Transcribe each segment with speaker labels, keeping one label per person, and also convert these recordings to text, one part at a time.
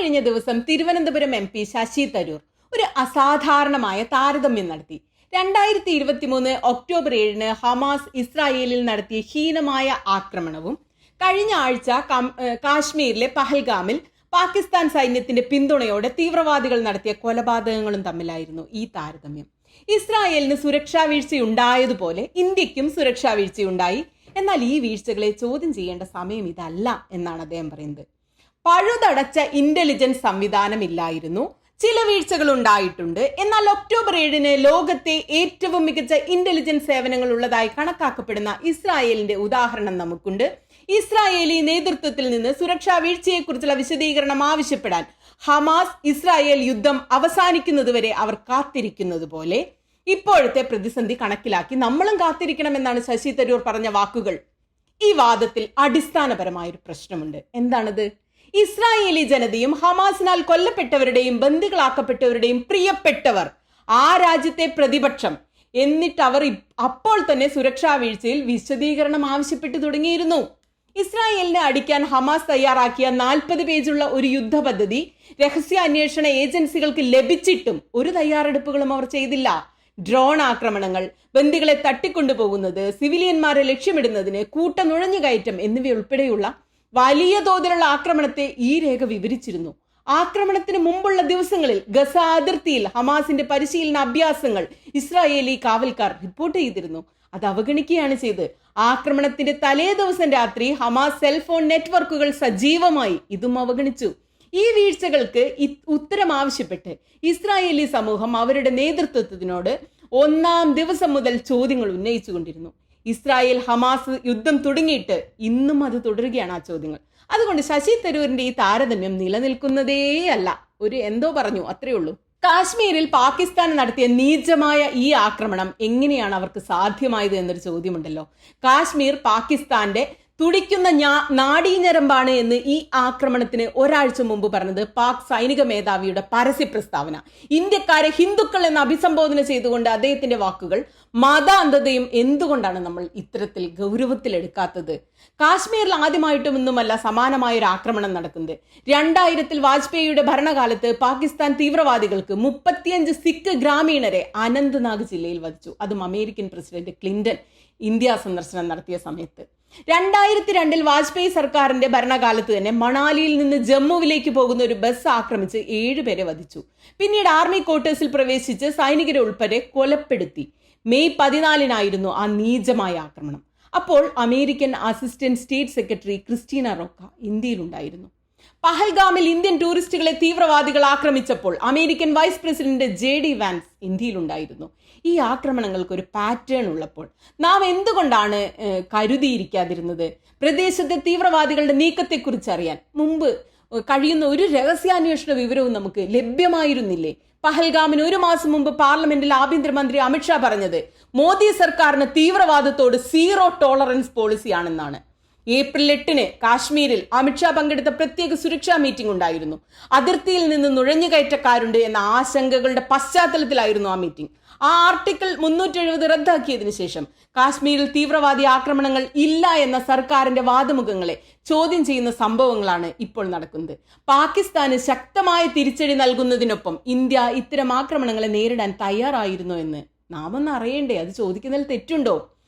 Speaker 1: ഇക്കഴിഞ്ഞ ദിവസം തിരുവനന്തപുരം MP ശശി തരൂർ ഒരു അസാധാരണമായ താരതമ്യം നടത്തി. 2023 ഒക്ടോബർ 7 ഹമാസ് ഇസ്രായേലിൽ നടത്തിയ ഹീനമായ ആക്രമണവും കഴിഞ്ഞ ആഴ്ച കാശ്മീരിലെ പഹൽഗാമിൽ പാകിസ്ഥാൻ സൈന്യത്തിന്റെ പിന്തുണയോടെ തീവ്രവാദികൾ നടത്തിയ കൊലപാതകങ്ങളും തമ്മിലായിരുന്നു ഈ താരതമ്യം. ഇസ്രായേലിന് സുരക്ഷാ വീഴ്ചയുണ്ടായതുപോലെ ഇന്ത്യക്കും സുരക്ഷാ വീഴ്ചയുണ്ടായി. എന്നാൽ ഈ വീഴ്ചകളെ ചോദ്യം ചെയ്യേണ്ട സമയം ഇതല്ല എന്നാണ് അദ്ദേഹം പറയുന്നത്. പഴുതടച്ച ഇന്റലിജൻസ് സംവിധാനമില്ലായിരുന്നു, ചില വീഴ്ചകൾ ഉണ്ടായിട്ടുണ്ട്. എന്നാൽ ഒക്ടോബർ 7 ലോകത്തെ ഏറ്റവും മികച്ച ഇന്റലിജൻസ് സേവനങ്ങൾ ഉള്ളതായി കണക്കാക്കപ്പെടുന്ന ഇസ്രായേലിന്റെ ഉദാഹരണം നമുക്കുണ്ട്. ഇസ്രായേലി നേതൃത്വത്തിൽ നിന്ന് സുരക്ഷാ വീഴ്ചയെക്കുറിച്ചുള്ള വിശദീകരണം ആവശ്യപ്പെടാൻ ഹമാസ് ഇസ്രായേൽ യുദ്ധം അവസാനിക്കുന്നതുവരെ അവർ കാത്തിരിക്കുന്നത് പോലെ ഇപ്പോഴത്തെ പ്രതിസന്ധി കണക്കിലാക്കി നമ്മളും കാത്തിരിക്കണമെന്നാണ് ശശി തരൂർ പറഞ്ഞ വാക്കുകൾ. ഈ വാദത്തിൽ അടിസ്ഥാനപരമായൊരു പ്രശ്നമുണ്ട്. എന്താണത്? ഇസ്രായേലി ജനതയും ഹമാസിനാൽ കൊല്ലപ്പെട്ടവരുടെയും ബന്ദികളാക്കപ്പെട്ടവരുടെയും പ്രിയപ്പെട്ടവർ, ആ രാജ്യത്തെ പ്രതിപക്ഷം, എന്നിട്ട് അവർ അപ്പോൾ തന്നെ സുരക്ഷാ വീഴ്ചയിൽ വിശദീകരണം ആവശ്യപ്പെട്ടു തുടങ്ങിയിരുന്നു. ഇസ്രായേലിനെ അടിക്കാൻ ഹമാസ് തയ്യാറാക്കിയ 40 പേജുള്ള ഒരു യുദ്ധ പദ്ധതി രഹസ്യാന്വേഷണ ഏജൻസികൾക്ക് ലഭിച്ചിട്ടും ഒരു തയ്യാറെടുപ്പുകളും അവർ ചെയ്തില്ല. ഡ്രോൺ ആക്രമണങ്ങൾ, ബന്ദികളെ തട്ടിക്കൊണ്ടുപോകുന്നത്, സിവിലിയന്മാരെ ലക്ഷ്യമിടുന്നതിന് നുഴഞ്ഞുകയറ്റം എന്നിവയുൾപ്പെടെയുള്ള വലിയ തോതിലുള്ള ആക്രമണത്തെ ഈ രേഖ വിവരിച്ചിരുന്നു. ആക്രമണത്തിന് മുമ്പുള്ള ദിവസങ്ങളിൽ ഗസ അതിർത്തിയിൽ ഹമാസിന്റെ പരിശീലന അഭ്യാസങ്ങൾ ഇസ്രായേലി കാവൽക്കാർ റിപ്പോർട്ട് ചെയ്തിരുന്നു. അത് അവഗണിക്കുകയാണ് ചെയ്ത്. ആക്രമണത്തിന്റെ തലേ ദിവസം രാത്രി ഹമാസ് സെൽഫോൺ നെറ്റ്വർക്കുകൾ സജീവമായി, ഇതും അവഗണിച്ചു. ഈ വീഴ്ചകൾക്ക് ഉത്തരം ആവശ്യപ്പെട്ട് ഇസ്രായേലി സമൂഹം അവരുടെ നേതൃത്വത്തിനോട് ഒന്നാം ദിവസം മുതൽ ചോദ്യങ്ങൾ ഉന്നയിച്ചുകൊണ്ടിരുന്നു. ഇസ്രായേൽ ഹമാസ് യുദ്ധം തുടങ്ങിയിട്ട് ഇന്നും അത് തുടരുകയാണ് ആ ചോദ്യങ്ങൾ. അതുകൊണ്ട് ശശി തരൂരിന്റെ ഈ താരതമ്യം നിലനിൽക്കുന്നതേ അല്ല. എന്തോ പറഞ്ഞു, അത്രയേ ഉള്ളൂ. കാശ്മീരിൽ പാകിസ്ഥാൻ നടത്തിയ നീചമായ ഈ ആക്രമണം എങ്ങനെയാണ് അവർക്ക് സാധ്യമായത് എന്നൊരു ചോദ്യമുണ്ടല്ലോ. കാശ്മീർ പാകിസ്ഥാന്റെ തുടിക്കുന്ന നാഡീഞരമ്പാണ് എന്ന് ഈ ആക്രമണത്തിന് ഒരാഴ്ച മുമ്പ് പറഞ്ഞത് പാക് സൈനിക മേധാവിയുടെ പരസ്യ പ്രസ്താവന. ഇന്ത്യക്കാരെ ഹിന്ദുക്കൾ എന്ന് അഭിസംബോധന ചെയ്തുകൊണ്ട് അദ്ദേഹത്തിന്റെ വാക്കുകൾ. മതാന്ധതയും എന്തുകൊണ്ടാണ് നമ്മൾ ഇത്തരത്തിൽ ഗൗരവത്തിലെടുക്കാത്തത്? കാശ്മീരിൽ ആദ്യമായിട്ടൊന്നുമല്ല സമാനമായ ഒരു ആക്രമണം നടക്കുന്നത്. 2000 വാജ്പേയിയുടെ ഭരണകാലത്ത് പാകിസ്ഥാൻ തീവ്രവാദികൾക്ക് 35 സിഖ് ഗ്രാമീണരെ അനന്ത്നാഗ് ജില്ലയിൽ വധിച്ചു. അതും അമേരിക്കൻ പ്രസിഡന്റ് ക്ലിന്റൺ ഇന്ത്യ സന്ദർശനം നടത്തിയ സമയത്ത്. 2002 വാജ്പേയി സർക്കാരിന്റെ ഭരണകാലത്ത് തന്നെ മണാലിയിൽ നിന്ന് ജമ്മുവിലേക്ക് പോകുന്ന ഒരു ബസ് ആക്രമിച്ച് 7 പേരെ വധിച്ചു. പിന്നീട് ആർമി ക്വാർട്ടേഴ്സിൽ പ്രവേശിച്ച് സൈനികരെ ഉൾപ്പെടെ കൊലപ്പെടുത്തി. മെയ് 14 ആ നീചമായ ആക്രമണം. അപ്പോൾ American assistant state secretary Christina Rocca ഇന്ത്യയിലുണ്ടായിരുന്നു. പഹൽഗാമിൽ ഇന്ത്യൻ ടൂറിസ്റ്റുകളെ തീവ്രവാദികൾ ആക്രമിച്ചപ്പോൾ American vice president JD Vance ഇന്ത്യയിലുണ്ടായിരുന്നു. ഈ ആക്രമണങ്ങൾക്ക് ഒരു പാറ്റേൺ ഉള്ളപ്പോൾ നാം എന്തുകൊണ്ടാണ് കരുതിയിരിക്കാതിരുന്നത്? പ്രദേശത്തെ തീവ്രവാദികളുടെ നീക്കത്തെക്കുറിച്ച് അറിയാൻ മുമ്പ് കഴിയുന്ന ഒരു രഹസ്യാന്വേഷണ വിവരവും നമുക്ക് ലഭ്യമായിരുന്നില്ലേ? പഹൽഗാമിന് 1 മാസം മുമ്പ് പാർലമെന്റിൽ ആഭ്യന്തരമന്ത്രി അമിത്ഷാ പറഞ്ഞത് മോദി സർക്കാരിന് തീവ്രവാദത്തോട് 0 ടോളറൻസ് പോളിസിയാണെന്നാണ്. ഏപ്രിൽ 8 കാശ്മീരിൽ അമിത്ഷാ പങ്കെടുത്ത പ്രത്യേക സുരക്ഷാ മീറ്റിംഗ് ഉണ്ടായിരുന്നു. അതിർത്തിയിൽ നിന്ന് നുഴഞ്ഞുകയറ്റക്കാരുണ്ട് എന്ന ആശങ്കകളുടെ പശ്ചാത്തലത്തിലായിരുന്നു ആ മീറ്റിംഗ്. ആ ആർട്ടിക്കിൾ 370 റദ്ദാക്കിയതിനു ശേഷം കാശ്മീരിൽ തീവ്രവാദി ആക്രമണങ്ങൾ ഇല്ല എന്ന സർക്കാരിന്റെ വാദമുഖങ്ങളെ ചോദ്യം ചെയ്യുന്ന സംഭവങ്ങളാണ് ഇപ്പോൾ നടക്കുന്നത്. പാകിസ്ഥാന് ശക്തമായ തിരിച്ചടി നൽകുന്നതിനൊപ്പം ഇന്ത്യ ഇത്തരം ആക്രമണങ്ങളെ നേരിടാൻ തയ്യാറായിരുന്നു എന്ന് നാം ഒന്ന് അറിയണ്ടേ? അത് ചോദിക്കുന്നതിൽ തെറ്റുണ്ടോ?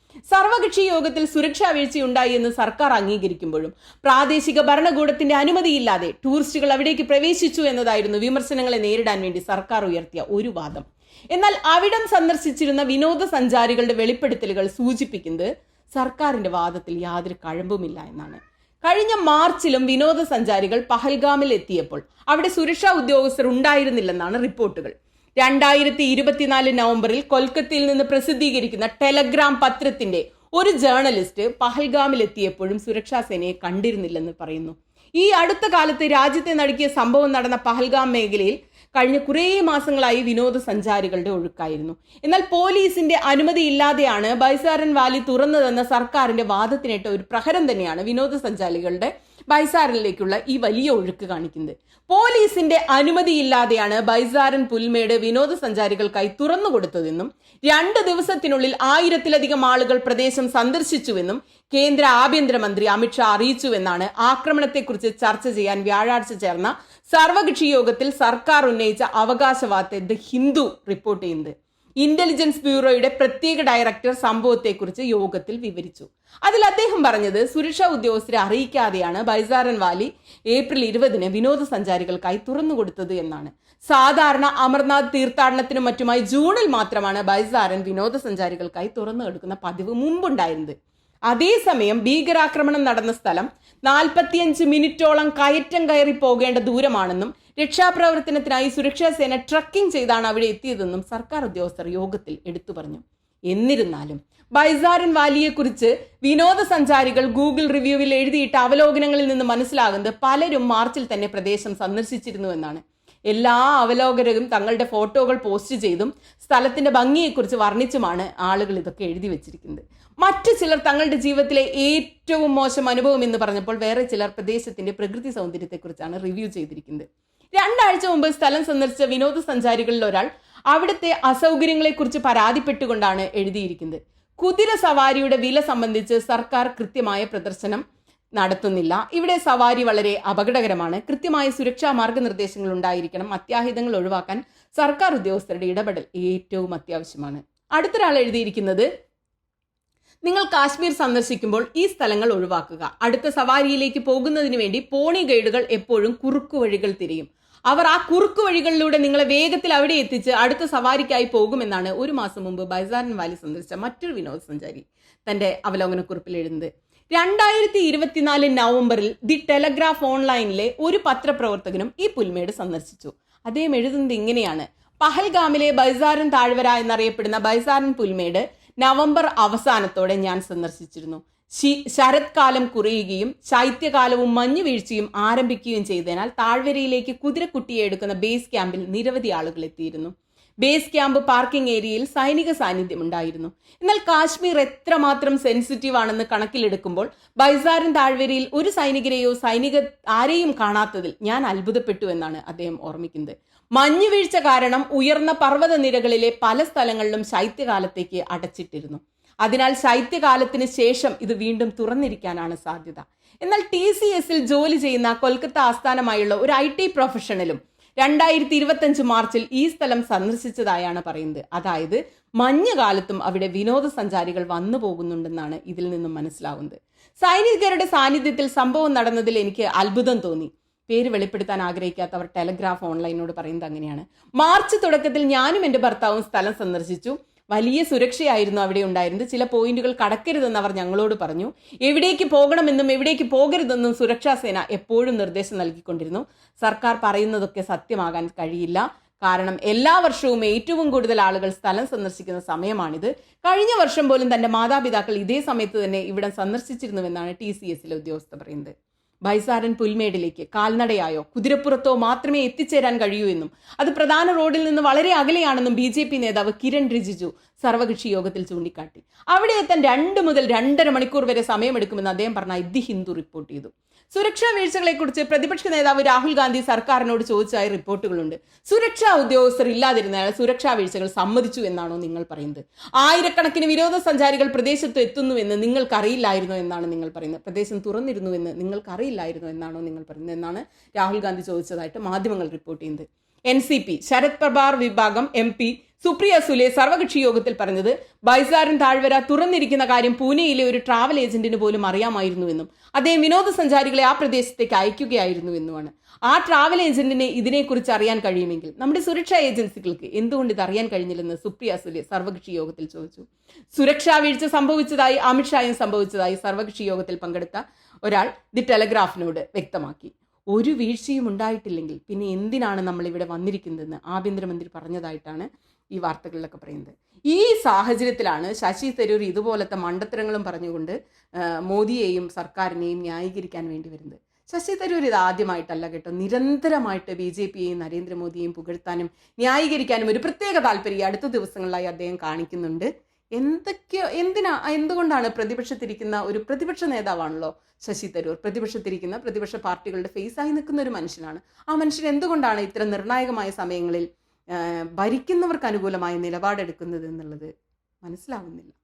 Speaker 1: സർവകക്ഷി യോഗത്തിൽ സുരക്ഷാ വീഴ്ചയുണ്ടായി എന്ന് സർക്കാർ അംഗീകരിക്കുമ്പോഴും പ്രാദേശിക ഭരണകൂടത്തിന്റെ അനുമതിയില്ലാതെ ടൂറിസ്റ്റുകൾ അവിടേക്ക് പ്രവേശിച്ചു എന്നതായിരുന്നു വിമർശനങ്ങളെ നേരിടാൻ വേണ്ടി സർക്കാർ ഉയർത്തിയ ഒരു വാദം. എന്നാൽ അവിടം സന്ദർശിച്ചിരുന്ന വിനോദസഞ്ചാരികളുടെ വെളിപ്പെടുത്തലുകൾ സൂചിപ്പിക്കുന്നത് സർക്കാരിന്റെ വാദത്തിൽ യാതൊരു കഴമ്പുമില്ല എന്നാണ്. കഴിഞ്ഞ മാർച്ചിലും വിനോദസഞ്ചാരികൾ പഹൽഗാമിൽ എത്തിയപ്പോൾ അവിടെ സുരക്ഷാ ഉദ്യോഗസ്ഥർ ഉണ്ടായിരുന്നില്ലെന്നാണ് റിപ്പോർട്ടുകൾ. 2024 നവംബറിൽ കൊൽക്കത്തയിൽ നിന്ന് പ്രസിദ്ധീകരിക്കുന്ന ടെലഗ്രാം പത്രത്തിന്റെ ഒരു ജേർണലിസ്റ്റ് പഹൽഗാമിൽ എത്തിയപ്പോഴും സുരക്ഷാ സേനയെ കണ്ടിരുന്നില്ലെന്ന് പറയുന്നു. ഈ അടുത്ത കാലത്ത് രാജ്യത്തെ നടുക്കിയ സംഭവം നടന്ന പഹൽഗാം മേഖലയിൽ കഴിഞ്ഞ കുറേ മാസങ്ങളായി വിനോദസഞ്ചാരികളുടെ ഒഴുക്കായിരുന്നു. എന്നാൽ പോലീസിന്റെ അനുമതിയില്ലാതെയാണ് ബൈസാരൻ വാലി തുറന്നതെന്ന സർക്കാരിന്റെ വാദത്തിനേറ്റ ഒരു പ്രഹരം തന്നെയാണ് വിനോദസഞ്ചാരികളുടെ ബൈസാരനിലേക്കുള്ള ഈ വലിയ ഒഴുക്ക് കാണിക്കുന്നത്. പോലീസിന്റെ അനുമതിയില്ലാതെയാണ് ബൈസാരൻ പുൽമേട് വിനോദസഞ്ചാരികൾക്കായി തുറന്നുകൊടുത്തതെന്നും 2 ദിവസത്തിനുള്ളിൽ 1000-ലധികം ആളുകൾ പ്രദേശം സന്ദർശിച്ചുവെന്നും കേന്ദ്ര ആഭ്യന്തരമന്ത്രി അമിത്ഷാ അറിയിച്ചുവെന്നാണ് ആക്രമണത്തെക്കുറിച്ച് ചർച്ച ചെയ്യാൻ വ്യാഴാഴ്ച ചേർന്ന സർവകക്ഷി യോഗത്തിൽ സർക്കാർ ഉന്നയിച്ച അവകാശവാദത്തെ ദ ഹിന്ദു റിപ്പോർട്ട് ചെയ്യുന്നത്. ഇന്റലിജൻസ് ബ്യൂറോയുടെ പ്രത്യേക ഡയറക്ടർ സംഭവത്തെക്കുറിച്ച് യോഗത്തിൽ വിവരിച്ചു. അതിൽ അദ്ദേഹം പറഞ്ഞത്, സുരക്ഷാ ഉദ്യോഗസ്ഥരെ അറിയിക്കാതെയാണ് ബൈസാരൻ വാലി ഏപ്രിൽ 20-ന് വിനോദസഞ്ചാരികൾക്കായി തുറന്നുകൊടുത്തത് എന്നാണ്. സാധാരണ അമർനാഥ് തീർത്ഥാടനത്തിനും മറ്റുമായി ജൂണിൽ മാത്രമാണ് ബൈസാരൻ വിനോദസഞ്ചാരികൾക്കായി തുറന്നു കൊടുക്കുന്ന പതിവ് മുമ്പുണ്ടായിരുന്നത്. അതേസമയം ഭീകരാക്രമണം നടന്ന സ്ഥലം 45 മിനിറ്റോളം കയറ്റം കയറി പോകേണ്ട ദൂരമാണെന്നും രക്ഷാപ്രവർത്തനത്തിനായി സുരക്ഷാ സേന ട്രക്കിംഗ് ചെയ്താണ് അവിടെ എത്തിയതെന്നും സർക്കാർ ഉദ്യോഗസ്ഥർ യോഗത്തിൽ എടുത്തു പറഞ്ഞു. എന്നിരുന്നാലും ബൈസാരൻ വാലിയെക്കുറിച്ച് വിനോദസഞ്ചാരികൾ ഗൂഗിൾ റിവ്യൂവിൽ എഴുതിയിട്ട അവലോകനങ്ങളിൽ നിന്ന് മനസ്സിലാകുന്നത് പലരും മാർച്ചിൽ തന്നെ പ്രദേശം സന്ദർശിച്ചിരുന്നുവെന്നാണ്. എല്ലാ അവലോകരും തങ്ങളുടെ ഫോട്ടോകൾ പോസ്റ്റ് ചെയ്തും സ്ഥലത്തിന്റെ ഭംഗിയെക്കുറിച്ച് വർണ്ണിച്ചുമാണ് ആളുകൾ ഇതൊക്കെ എഴുതി വെച്ചിരിക്കുന്നത്. മറ്റു ചിലർ തങ്ങളുടെ ജീവിതത്തിലെ ഏറ്റവും മോശം അനുഭവം എന്ന് പറഞ്ഞപ്പോൾ വേറെ ചിലർ പ്രദേശത്തിന്റെ പ്രകൃതി സൗന്ദര്യത്തെക്കുറിച്ചാണ് റിവ്യൂ ചെയ്തിരിക്കുന്നത്. 2 ആഴ്ച മുമ്പ് സ്ഥലം സന്ദർശിച്ച വിനോദസഞ്ചാരികളിൽ ഒരാൾ അവിടുത്തെ അസൗകര്യങ്ങളെക്കുറിച്ച് പരാതിപ്പെട്ടുകൊണ്ടാണ് എഴുതിയിരിക്കുന്നത്. കുതിര സവാരിയുടെ വില സംബന്ധിച്ച് സർക്കാർ കൃത്യമായ പ്രദർശനം നടത്തുന്നില്ല. ഇവിടെ സവാരി വളരെ അപകടകരമാണ്. കൃത്യമായ സുരക്ഷാ മാർഗനിർദ്ദേശങ്ങൾ ഉണ്ടായിരിക്കണം. അത്യാഹിതങ്ങൾ ഒഴിവാക്കാൻ സർക്കാർ ഉദ്യോഗസ്ഥരുടെ ഇടപെടൽ ഏറ്റവും അത്യാവശ്യമാണ്. അടുത്തൊരാൾ എഴുതിയിരിക്കുന്നത്, നിങ്ങൾ കാശ്മീർ സന്ദർശിക്കുമ്പോൾ ഈ സ്ഥലങ്ങൾ ഒഴിവാക്കുക. അടുത്ത സവാരിയിലേക്ക് പോകുന്നതിന് വേണ്ടി പോണി ഗൈഡുകൾ എപ്പോഴും കുറുക്കുവഴികൾ തിരയും. അവർ ആ കുറുക്കുവഴികളിലൂടെ നിങ്ങളെ വേഗത്തിൽ അവിടെ എത്തിച്ച് അടുത്ത സവാരിക്കായി പോകുമെന്നാണ് 1 മാസം മുമ്പ് ബൈസാരൻ വാലി സന്ദർശിച്ച മറ്റൊരു വിനോദസഞ്ചാരി തന്റെ അവലോകനക്കുറിപ്പിൽ എഴുതുന്നത്. 2024 നവംബറിൽ ദി ടെലഗ്രാഫ് ഓൺലൈനിലെ ഒരു പത്രപ്രവർത്തകനും ഈ പുൽമേട് സന്ദർശിച്ചു. അദ്ദേഹം എഴുതുന്നത് ഇങ്ങനെയാണ്: പഹൽഗാമിലെ ബൈസാരൻ താഴ്വര എന്നറിയപ്പെടുന്ന ബൈസാരൻ പുൽമേട് നവംബർ അവസാനത്തോടെ ഞാൻ സന്ദർശിച്ചിരുന്നു. ശരത്കാലം കുറയുകയും ശൈത്യകാലവും മഞ്ഞുവീഴ്ചയും ആരംഭിക്കുകയും ചെയ്തതിനാൽ താഴ്വരയിലേക്ക് കുതിരക്കുട്ടിയെ എടുക്കുന്ന ബേസ് ക്യാമ്പിൽ നിരവധി ആളുകൾ എത്തിയിരുന്നു. ബേസ് ക്യാമ്പ് പാർക്കിംഗ് ഏരിയയിൽ സൈനിക സാന്നിധ്യം ഉണ്ടായിരുന്നു. എന്നാൽ കാശ്മീർ എത്രമാത്രം സെൻസിറ്റീവ് ആണെന്ന് കണക്കിലെടുക്കുമ്പോൾ ബൈസാരൻ താഴ്വരയിൽ ഒരു സൈനികരെയോ ആരെയും കാണാത്തതിൽ ഞാൻ അത്ഭുതപ്പെട്ടു എന്നാണ് അദ്ദേഹം ഓർമ്മിക്കുന്നത്. മഞ്ഞുവീഴ്ച കാരണം ഉയർന്ന പർവ്വത നിരകളിലെ പല സ്ഥലങ്ങളിലും ശൈത്യകാലത്തേക്ക് അടച്ചിട്ടിരുന്നു. അതിനാൽ ശൈത്യകാലത്തിന് ശേഷം ഇത് വീണ്ടും തുറന്നിരിക്കാനാണ് സാധ്യത. എന്നാൽ TCSൽ ജോലി ചെയ്യുന്ന കൊൽക്കത്ത ആസ്ഥാനമായുള്ള ഒരു IT പ്രൊഫഷണലും 2025 മാർച്ചിൽ ഈ സ്ഥലം സന്ദർശിച്ചതായാണ് പറയുന്നത്. അതായത് മഞ്ഞുകാലത്തും അവിടെ വിനോദസഞ്ചാരികൾ വന്നു പോകുന്നുണ്ടെന്നാണ് ഇതിൽ നിന്നും മനസ്സിലാവുന്നത്. സൈനികരുടെ സാന്നിധ്യത്തിൽ സംഭവം നടന്നതിൽ എനിക്ക് അത്ഭുതം തോന്നി. പേര് വെളിപ്പെടുത്താൻ ആഗ്രഹിക്കാത്തവർ ടെലഗ്രാഫ് ഓൺലൈനോട് പറയുന്നത് അങ്ങനെയാണ്. മാർച്ച് തുടക്കത്തിൽ ഞാനും എൻ്റെ ഭർത്താവും സ്ഥലം സന്ദർശിച്ചു. വലിയ സുരക്ഷയായിരുന്നു അവിടെ ഉണ്ടായിരുന്നത്. ചില പോയിന്റുകൾ കടക്കരുതെന്ന് അവർ ഞങ്ങളോട് പറഞ്ഞു. എവിടേക്ക് പോകണമെന്നും എവിടേക്ക് പോകരുതെന്നും സുരക്ഷാ സേന എപ്പോഴും നിർദ്ദേശം നൽകിക്കൊണ്ടിരുന്നു. സർക്കാർ പറയുന്നതൊക്കെ സത്യമാകാൻ കഴിയില്ല. കാരണം എല്ലാ വർഷവും ഏറ്റവും കൂടുതൽ ആളുകൾ സ്ഥലം സന്ദർശിക്കുന്ന സമയമാണിത്. കഴിഞ്ഞ വർഷം പോലും തന്റെ മാതാപിതാക്കൾ ഇതേ സമയത്ത് തന്നെ ഇവിടം സന്ദർശിച്ചിരുന്നുവെന്നാണ് TCSലെ ഉദ്യോഗസ്ഥർ പറയുന്നത്. ബൈസാരൻ പുൽമേടിലേക്ക് കാൽനടയായോ കുതിരപ്പുറത്തോ മാത്രമേ എത്തിച്ചേരാൻ കഴിയൂ എന്നും അത് പ്രധാന റോഡിൽ നിന്ന് വളരെ അകലെയാണെന്നും BJP നേതാവ് കിരൺ റിജിജു സർവകക്ഷി യോഗത്തിൽ ചൂണ്ടിക്കാട്ടി. അവിടെ എത്താൻ 2 മുതൽ 2.5 മണിക്കൂർ വരെ സമയമെടുക്കുമെന്ന് അദ്ദേഹം പറഞ്ഞ ദി ഹിന്ദു റിപ്പോർട്ട് ചെയ്തു. സുരക്ഷാ വീഴ്ചകളെക്കുറിച്ച് പ്രതിപക്ഷ നേതാവ് രാഹുൽ ഗാന്ധി സർക്കാരിനോട് ചോദിച്ചതായി റിപ്പോർട്ടുകളുണ്ട്. സുരക്ഷാ ഉദ്യോഗസ്ഥർ ഇല്ലാതിരുന്നാൽ സുരക്ഷാ വീഴ്ചകൾ സമ്മതിച്ചു എന്നാണോ നിങ്ങൾ പറയുന്നത്? ആയിരക്കണക്കിന് വിനോദസഞ്ചാരികൾ പ്രദേശത്ത് എത്തുന്നുവെന്ന് നിങ്ങൾക്കറിയില്ലായിരുന്നോ എന്നാണ് നിങ്ങൾ പറയുന്നത്? പ്രദേശം തുറന്നിരുന്നുവെന്ന് നിങ്ങൾക്കറിയില്ലായിരുന്നോ എന്നാണോ നിങ്ങൾ പറയുന്നത് എന്നാണ് രാഹുൽ ഗാന്ധി ചോദിച്ചതായിട്ട് മാധ്യമങ്ങൾ റിപ്പോർട്ട് ചെയ്യുന്നത്. NCP ശരത് പവാർ വിഭാഗം MP സുപ്രിയ സുലെ സർവകക്ഷി യോഗത്തിൽ പറഞ്ഞത് ബൈസാരൻ താഴ്വര തുറന്നിരിക്കുന്ന കാര്യം പൂനെയിലെ ഒരു ട്രാവൽ ഏജന്റിന് പോലും അറിയാമായിരുന്നുവെന്നും അദ്ദേഹം വിനോദസഞ്ചാരികളെ ആ പ്രദേശത്തേക്ക് അയക്കുകയായിരുന്നുവെന്നുമാണ്. ആ ട്രാവൽ ഏജന്റിനെ ഇതിനെക്കുറിച്ച് അറിയാൻ കഴിയുമെങ്കിൽ നമ്മുടെ സുരക്ഷാ ഏജൻസികൾക്ക് എന്തുകൊണ്ട് ഇത് അറിയാൻ കഴിഞ്ഞില്ലെന്ന് സുപ്രിയ സുലെ സർവകക്ഷി യോഗത്തിൽ ചോദിച്ചു. സുരക്ഷാ വീഴ്ച സംഭവിച്ചതായി അമിത്ഷായും സംഭവിച്ചതായി സർവകക്ഷി യോഗത്തിൽ പങ്കെടുത്ത ഒരാൾ ദി ടെലഗ്രാഫിനോട് വ്യക്തമാക്കി. ഒരു വീഴ്ചയും ഉണ്ടായിട്ടില്ലെങ്കിൽ പിന്നെ എന്തിനാണ് നമ്മൾ ഇവിടെ വന്നിരിക്കുന്നതെന്ന് ആഭ്യന്തരമന്ത്രി പറഞ്ഞതായിട്ടാണ് ഈ വാർത്തകളിലൊക്കെ പറയുന്നത്. ഈ സാഹചര്യത്തിലാണ് ശശി തരൂർ ഇതുപോലത്തെ മണ്ടത്തരങ്ങളും പറഞ്ഞുകൊണ്ട് മോദിയെയും സർക്കാരിനെയും ന്യായീകരിക്കാൻ വേണ്ടി വരുന്നത്. ശശി തരൂർ ഇത് ആദ്യമായിട്ടല്ല കേട്ടോ. നിരന്തരമായിട്ട് BJPയെയും നരേന്ദ്രമോദിയെയും പുകഴ്ത്താനും ന്യായീകരിക്കാനും ഒരു പ്രത്യേക താല്പര്യം അടുത്ത ദിവസങ്ങളിലായി അദ്ദേഹം കാണിക്കുന്നുണ്ട്. എന്തുകൊണ്ടാണ് പ്രതിപക്ഷത്തിരിക്കുന്ന ഒരു പ്രതിപക്ഷ നേതാവാണല്ലോ ശശി തരൂർ, പ്രതിപക്ഷത്തിരിക്കുന്ന പ്രതിപക്ഷ പാർട്ടികളുടെ ഫേസായി നിൽക്കുന്ന ഒരു മനുഷ്യനാണ്. ആ മനുഷ്യൻ എന്തുകൊണ്ടാണ് ഇത്തരം നിർണായകമായ സമയങ്ങളിൽ ഭരിക്കുന്നവർക്ക് അനുകൂലമായ നിലപാടെടുക്കുന്നത് എന്നുള്ളത് മനസ്സിലാവുന്നില്ല.